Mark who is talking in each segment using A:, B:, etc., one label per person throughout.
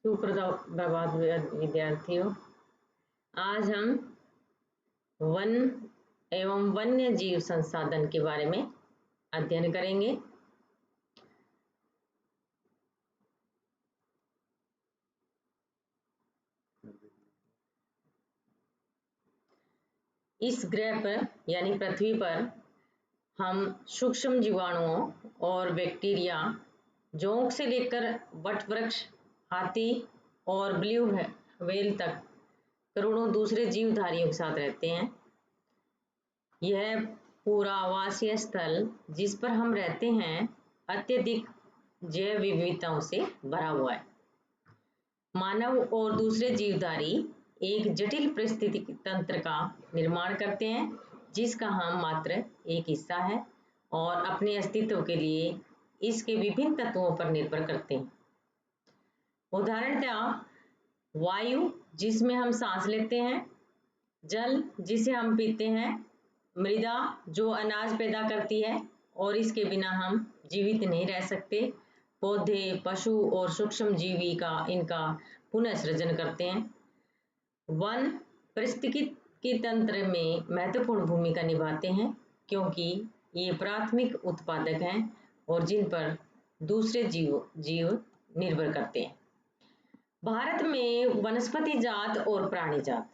A: सुप्रभात विद्यार्थियों। आज हम वन एवं वन्य जीव संसाधन के बारे में अध्ययन करेंगे। इस ग्रह पर यानी पृथ्वी पर हम सूक्ष्म जीवाणुओं और बैक्टीरिया, जोंक से लेकर वटवृक्ष, हाथी और ब्लू व्हेल तक करोड़ों दूसरे जीवधारियों के साथ रहते हैं। यह पूरा आवासीय स्थल जिस पर हम रहते हैं अत्यधिक जैव विविधताओं से भरा हुआ है। मानव और दूसरे जीवधारी एक जटिल पारिस्थितिकी तंत्र का निर्माण करते हैं जिसका हम मात्र एक हिस्सा है और अपने अस्तित्व के लिए इसके विभिन्न तत्वों पर निर्भर करते हैं। उदाहरणतः वायु जिसमें हम सांस लेते हैं, जल जिसे हम पीते हैं, मृदा जो अनाज पैदा करती है और इसके बिना हम जीवित नहीं रह सकते, पौधे, पशु और सूक्ष्म जीवी का इनका पुनः सृजन करते हैं। वन पारिस्थितिकी तंत्र में महत्वपूर्ण भूमिका निभाते हैं क्योंकि ये प्राथमिक उत्पादक हैं और जिन पर दूसरे जीव निर्भर करते हैं। भारत में वनस्पति जात और प्राणी जात।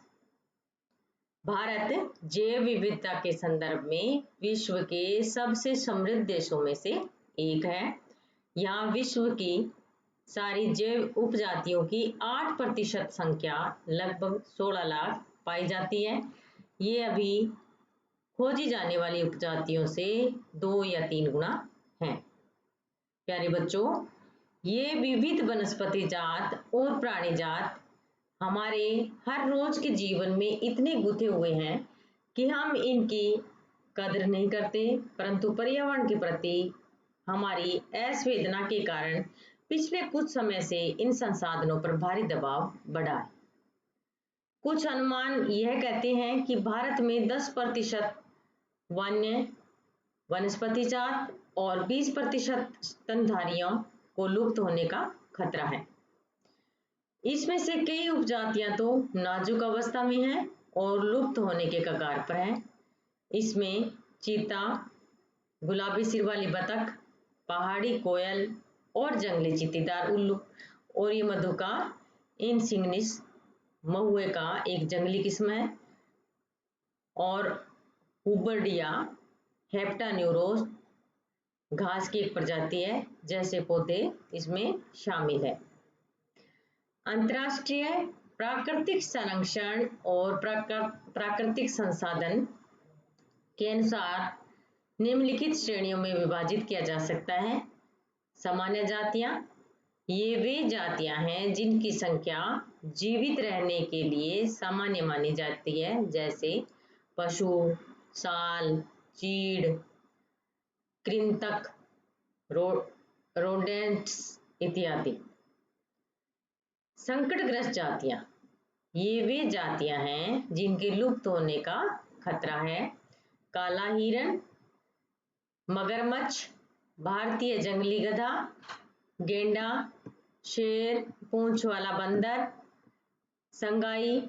A: भारत जैव विविधता के संदर्भ में विश्व के सबसे समृद्ध देशों में से एक है। यहाँ विश्व की सारी जैव उपजातियों की 8% संख्या लगभग 16 लाख पाई जाती है। ये अभी खोजी जाने वाली उपजातियों से 2 या 3 गुना है। प्यारे बच्चों, ये विविध वनस्पति जात और प्राणी जात हमारे हर रोज के जीवन में इतने गुथे हुए हैं कि हम इनकी कदर नहीं करते, परंतु पर्यावरण के प्रति हमारी असंवेदना के कारण पिछले कुछ समय से इन संसाधनों पर भारी दबाव बढ़ा है। कुछ अनुमान यह कहते हैं कि भारत में 10% वन्य वनस्पति जात और 20% स्तनधारियों को लुप्त होने का खतरा है। इसमें से कई उपजातियां तो नाजुक अवस्था में हैं और लुप्त होने के कगार पर हैं। इसमें चीता, गुलाबी सिर वाली बतख, पहाड़ी कोयल और जंगली चीतीदार उल्लू और ये मधुका इनसिग्निस महुए का एक जंगली किस्म है और हुबर्डिया हेप्टान्यूरोस घास की एक प्रजाति है जैसे पौधे इसमें शामिल है। अंतर्राष्ट्रीय प्राकृतिक संरक्षण और प्राकृतिक संसाधन के अनुसार निम्नलिखित श्रेणियों में विभाजित किया जा सकता है। सामान्य जातियां, ये वे जातियां हैं जिनकी संख्या जीवित रहने के लिए सामान्य मानी जाती है, जैसे पशु, साल, चीड़, कृंतक, रोडेंट्स इत्यादि। संकटग्रस्त जातियां, ये वे जातियां हैं जिनके लुप्त होने का खतरा है। काला हिरण, मगरमच्छ, भारतीय जंगली गधा, गेंडा, शेर, पूंछ वाला बंदर, संगाई,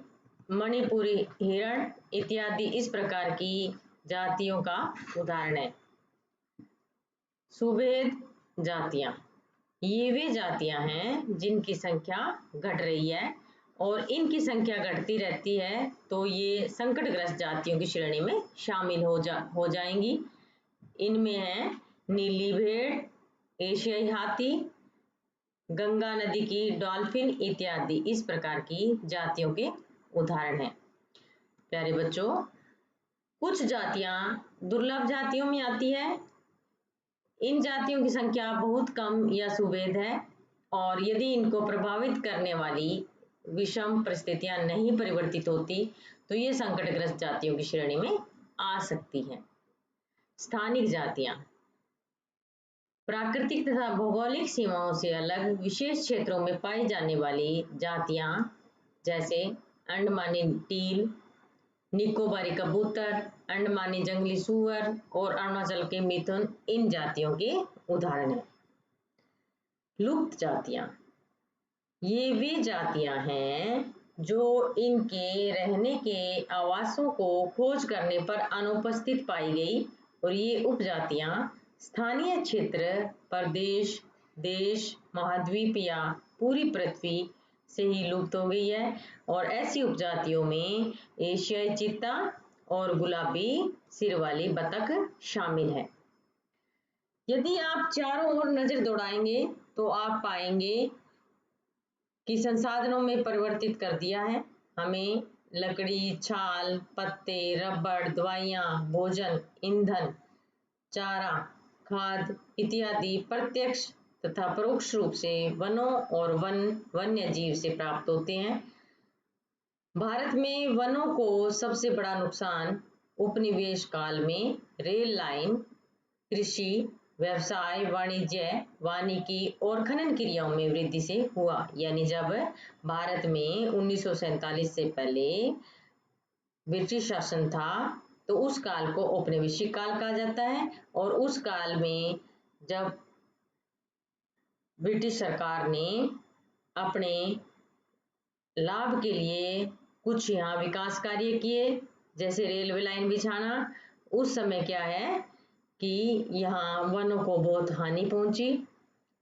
A: मणिपुरी हिरण इत्यादि इस प्रकार की जातियों का उदाहरण है। सुभेद जातियां, ये वे जातियां हैं जिनकी संख्या घट रही है और इनकी संख्या घटती रहती है तो ये संकटग्रस्त जातियों की श्रेणी में शामिल हो जाएंगी। इनमें है नीली भेड़, एशियाई हाथी, गंगा नदी की डॉल्फिन इत्यादि इस प्रकार की जातियों के उदाहरण हैं। प्यारे बच्चों, कुछ जातियां दुर्लभ जातियों में आती है। इन जातियों की संख्या बहुत कम या सुभेद है और यदि इनको प्रभावित करने वाली विषम परिस्थितियां नहीं परिवर्तित होती तो ये संकटग्रस्त जातियों की श्रेणी में आ सकती हैं। स्थानिक जातियां, प्राकृतिक तथा भौगोलिक सीमाओं से अलग विशेष क्षेत्रों में पाई जाने वाली जातियां जैसे अंडमानी टील, निकोबारी कबूतर, अंडमानी जंगली सूअर और अरुणाचल के मिथुन इन जातियों के उदाहरण हैं। लुप्त जातियां, ये वे जातियां हैं जो इनके रहने के आवासों को खोज करने पर अनुपस्थित पाई गई और ये उपजातियां स्थानीय क्षेत्र, प्रदेश, देश, महाद्वीप या पूरी पृथ्वी से ही लुप्त हो गई है। और ऐसी उपजातियों में एशियाई चीता और गुलाबी सिर वाली बतख शामिल है। यदि आप चारों ओर नजर दौड़ाएंगे तो आप पाएंगे कि संसाधनों में परिवर्तित कर दिया है। हमें लकड़ी, छाल, पत्ते, रबड़, दवाइयाँ, भोजन, ईंधन, चारा, खाद इत्यादि प्रत्यक्ष तथा परोक्ष रूप से वनों और वन्य जीव से प्राप्त होते हैं। भारत में वनों को सबसे बड़ा नुकसान उपनिवेश काल में रेल लाइन, कृषि, व्यवसाय, वाणिज्य, वानिकी और खनन क्रियाओं में वृद्धि से हुआ। यानी जब भारत में 1947 से पहले ब्रिटिश शासन था तो उस काल को औपनिवेशिक काल कहा जाता है। और उस काल में जब ब्रिटिश सरकार ने अपने लाभ के लिए कुछ यहाँ विकास कार्य किए, जैसे रेलवे लाइन बिछाना, उस समय क्या है कि यहाँ वनों को बहुत हानि पहुंची।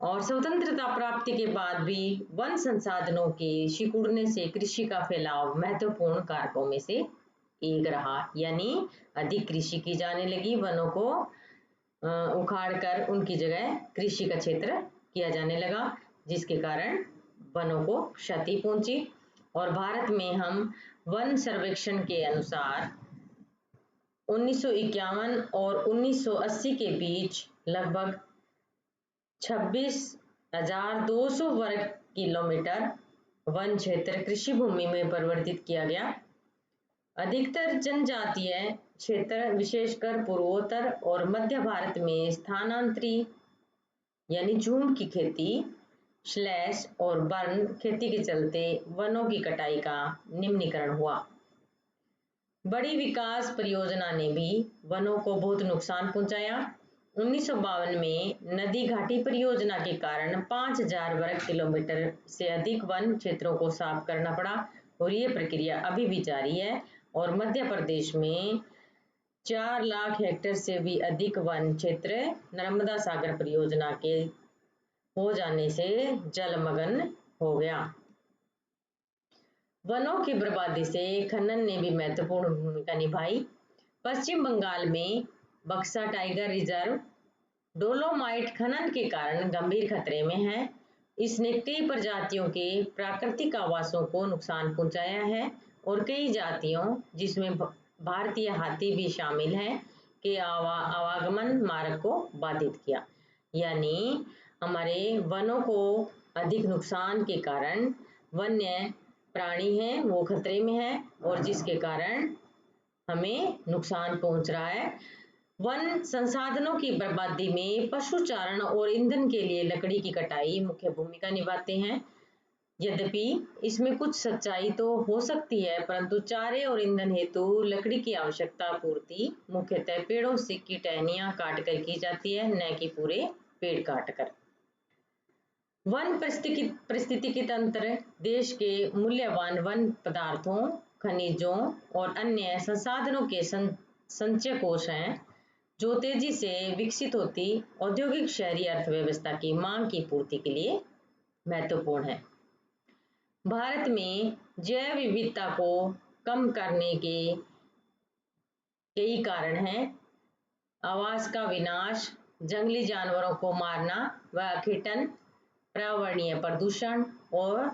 A: और स्वतंत्रता प्राप्ति के बाद भी वन संसाधनों के सिकुड़ने से कृषि का फैलाव महत्वपूर्ण कारकों में से एक रहा। यानी अधिक कृषि की जाने लगी, वनों को उखाड़ कर उनकी जगह कृषि का क्षेत्र किया जाने लगा, जिसके कारण वनों को क्षति पहुंची। और भारत में हम वन सर्वेक्षण के अनुसार 1951 और 1980 के बीच लगभग 26,200 वर्ग किलोमीटर वन क्षेत्र कृषि भूमि में परिवर्तित किया गया। अधिकतर जनजातीय क्षेत्र विशेषकर पूर्वोत्तर और मध्य भारत में स्थानांतरी यानी झूम की खेती, स्लैश और बर्न खेती के चलते वनों की कटाई का निम्नीकरण हुआ। बड़ी विकास परियोजना ने भी वनों को बहुत नुकसान पहुंचाया। 1952 में नदी घाटी परियोजना के कारण 5,000 वर्ग किलोमीटर से अधिक वन क्षेत्रों को साफ करना पड़ा और ये प्रक्रिया अभी भी जारी है। और मध्य प्रदेश में 4 लाख हेक्टेयर से भी अधिक वन क्षेत्र नर्मदा सागर परियोजना के हो जाने से जलमग्न हो गया। वनों की बर्बादी से खनन ने भी महत्वपूर्ण भूमिका निभाई। पश्चिम बंगाल में बक्सा टाइगर रिजर्व डोलोमाइट खनन के कारण गंभीर खतरे में है। इसने कई प्रजातियों के प्राकृतिक आवासों को नुकसान पहुंचाया है और कई जातियों, जिसमें भारतीय हाथी भी शामिल है, के आवागमन मार्ग को बाधित किया। यानी हमारे वनों को अधिक नुकसान के कारण वन्य प्राणी हैं वो खतरे में है और जिसके कारण हमें नुकसान पहुंच रहा है। वन संसाधनों की बर्बादी में पशुचारण और ईंधन के लिए लकड़ी की कटाई मुख्य भूमिका निभाते हैं। यद्यपि इसमें कुछ सच्चाई तो हो सकती है, परंतु चारे और ईंधन हेतु लकड़ी की आवश्यकता पूर्ति मुख्यतः पेड़ों से की टहनियां काटकर की जाती है, न कि पूरे पेड़ काटकर। वन पारिस्थितिकी तंत्र देश के मूल्यवान वन पदार्थों, खनिजों और अन्य संसाधनों के संचय कोष हैं, जो तेजी से विकसित होती औद्योगिक शहरी अर्थव्यवस्था की मांग की पूर्ति के लिए महत्वपूर्ण है। भारत में जैव विविधता को कम करने के कई कारण हैं। आवास का विनाश, जंगली जानवरों को मारना व किटन, पर्यावरणीय प्रदूषण और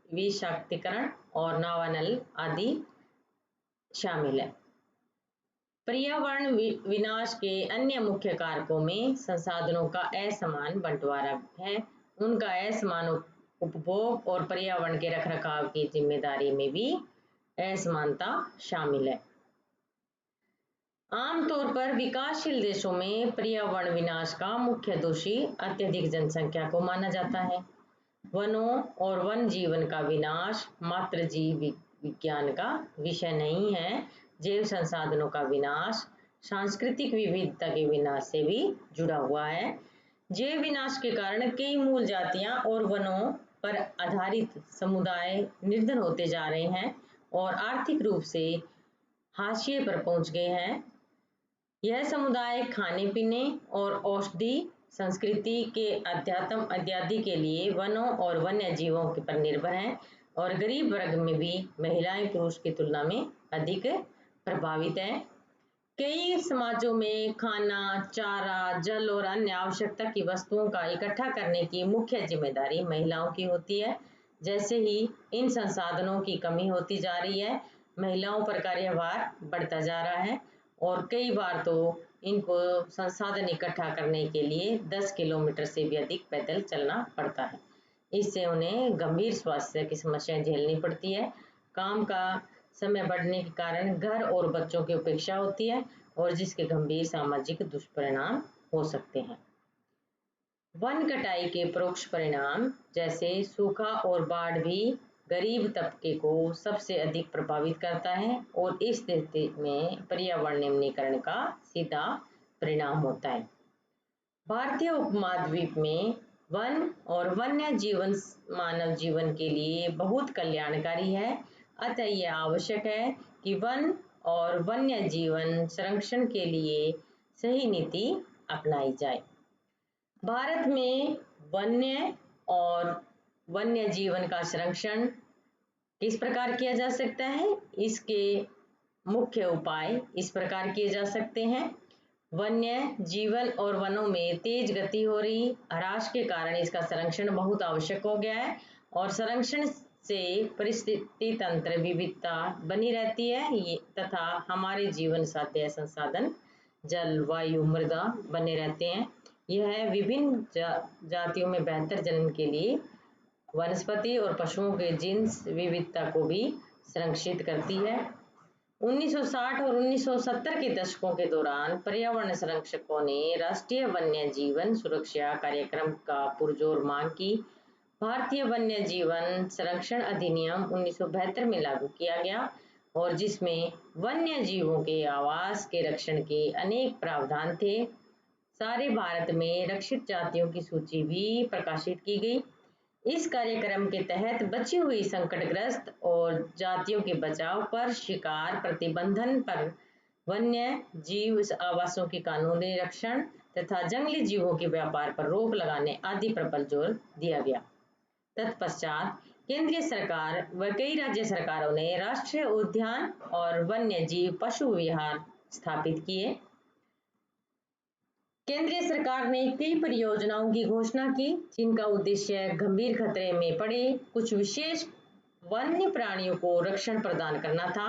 A: विषाक्तीकरण और नावानल आदि शामिल है। पर्यावरण विनाश के अन्य मुख्य कारकों में संसाधनों का असमान बंटवारा है, उनका असमान उपभोग और पर्यावरण के रखरखाव की जिम्मेदारी में भी असमानता शामिल है। आमतौर पर विकासशील देशों में पर्यावरण विनाश का मुख्य दोषी अत्यधिक जनसंख्या को माना जाता है। वनों और वन जीवन का विनाश मात्र जीव विज्ञान का विषय नहीं है। जैव संसाधनों का विनाश सांस्कृतिक विविधता के विनाश से भी जुड़ा हुआ है। जैव विनाश के कारण कई मूल जातियां और वनों पर आधारित समुदाय निर्धन होते जा रहे हैं और आर्थिक रूप से हाशिए पर पहुंच गए हैं। यह समुदाय खाने पीने और औषधि संस्कृति के अध्यात्म इत्यादि के लिए वनों और वन्य जीवों पर निर्भर हैं और गरीब वर्ग में भी महिलाएं पुरुष की तुलना में अधिक प्रभावित हैं। कई समाजों में खाना, चारा, जल और अन्य आवश्यकता की वस्तुओं का इकट्ठा करने की मुख्य जिम्मेदारी महिलाओं की होती है। जैसे ही इन संसाधनों की कमी होती जा रही है, महिलाओं पर कार्यभार बढ़ता जा रहा है और कई बार तो इनको संसाधन इकट्ठा करने के लिए 10 किलोमीटर से भी अधिक पैदल चलना पड़ता है। इससे उन्हें गंभीर स्वास्थ्य की समस्याएं झेलनी पड़ती है। काम का समय बढ़ने के कारण घर और बच्चों की उपेक्षा होती है और जिसके गंभीर सामाजिक दुष्परिणाम हो सकते हैं। वन कटाई के परोक्ष परिणाम जैसे सूखा और बाढ़ भी गरीब तबके को सबसे अधिक प्रभावित करता है और इस स्थिति में पर्यावरण निम्नीकरण का सीधा परिणाम होता है। भारतीय उपमहाद्वीप में वन और वन्य जीवन मानव जीवन के लिए बहुत कल्याणकारी है। अतः यह आवश्यक है कि वन और वन्य जीवन संरक्षण के लिए सही नीति अपनाई जाए। भारत में वन्य और वन्य जीवन का संरक्षण किस प्रकार किया जा सकता है? इसके मुख्य उपाय इस प्रकार किए जा सकते हैं। वन्य जीवन और वनों में तेज गति हो रही ह्रास के कारण इसका संरक्षण बहुत आवश्यक हो गया है और संरक्षण से परिस्थिति तंत्र विविधता बनी रहती है तथा हमारे जीवन साध्य संसाधन जल, वायु, मृदा बने रहते हैं। यह विभिन्न जातियों में बेहतर जनन के लिए वनस्पति और पशुओं के जीन्स विविधता को भी संरक्षित करती है। 1960 और 1970 के दशकों के दौरान पर्यावरण संरक्षकों ने राष्ट्रीय वन्य जीवन सुरक्षा कार्यक्रम का पुरजोर मांग की। भारतीय वन्य जीवन संरक्षण अधिनियम 1972 में लागू किया गया और जिसमें वन्य जीवों के आवास के रक्षण के अनेक प्रावधान थे। सारे भारत में रक्षित जातियों की सूची भी प्रकाशित की गई। इस कार्यक्रम के तहत बची हुई संकटग्रस्त और जातियों के बचाव पर, शिकार प्रतिबंधन पर, वन्य जीव आवासों की कानूनी रक्षण तथा जंगली जीवों के व्यापार पर रोक लगाने आदि पर बल जोर दिया गया। तत्पश्चात केंद्रीय सरकार व कई राज्य सरकारों ने राष्ट्रीय उद्यान और वन्य जीव पशु विहार स्थापित किए। केंद्रीय सरकार ने कई परियोजनाओं की घोषणा की जिनका उद्देश्य गंभीर खतरे में पड़े कुछ विशेष वन्य प्राणियों को रक्षण प्रदान करना था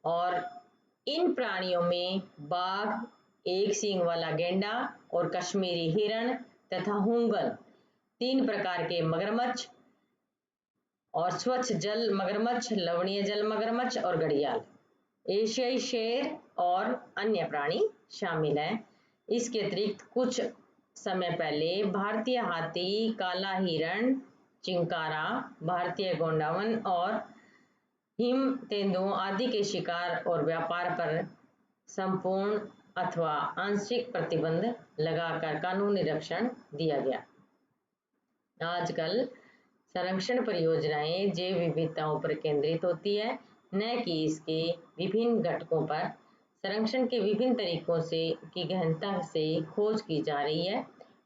A: और इन प्राणियों में बाघ, एक सींग वाला गैंडा और कश्मीरी हिरण तथा हुंगल, 3 प्रकार के मगरमच्छ और स्वच्छ जल मगरमच्छ, लवणीय जल मगरमच्छ और घड़ियाल, एशियाई शेर और अन्य प्राणी शामिल हैं। इसके अतिरिक्त कुछ समय पहले भारतीय हाथी, काला हिरण, चिंकारा, भारतीय गोंडावन और हिम तेंदुओं आदि के शिकार और व्यापार पर संपूर्ण अथवा आंशिक प्रतिबंध लगाकर कानूनी रक्षण दिया गया। आजकल संरक्षण परियोजनाएं जैव विविधताओं पर केंद्रित होती है, न कि इसके विभिन्न घटकों पर। संरक्षण के विभिन्न तरीकों से की गहनता से खोज की जा रही है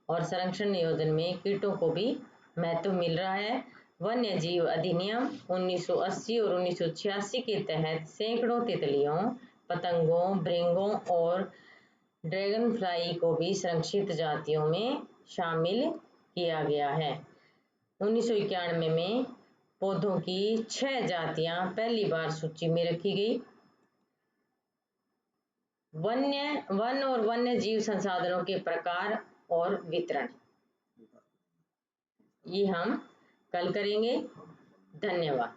A: और संरक्षण नियोजन में कीटों को भी महत्व मिल रहा है। वन्य जीव अधिनियम 1980 और 1986 के तहत सैकड़ों तितलियों, पतंगों, भृंगों और ड्रैगन फ्लाई को भी संरक्षित जातियों में शामिल किया गया है। 1991 में पौधों की 6 जातियां पहली बार सूची में रखी गई। वन और वन्य जीव संसाधनों के प्रकार और वितरण ये हम कल करेंगे। धन्यवाद।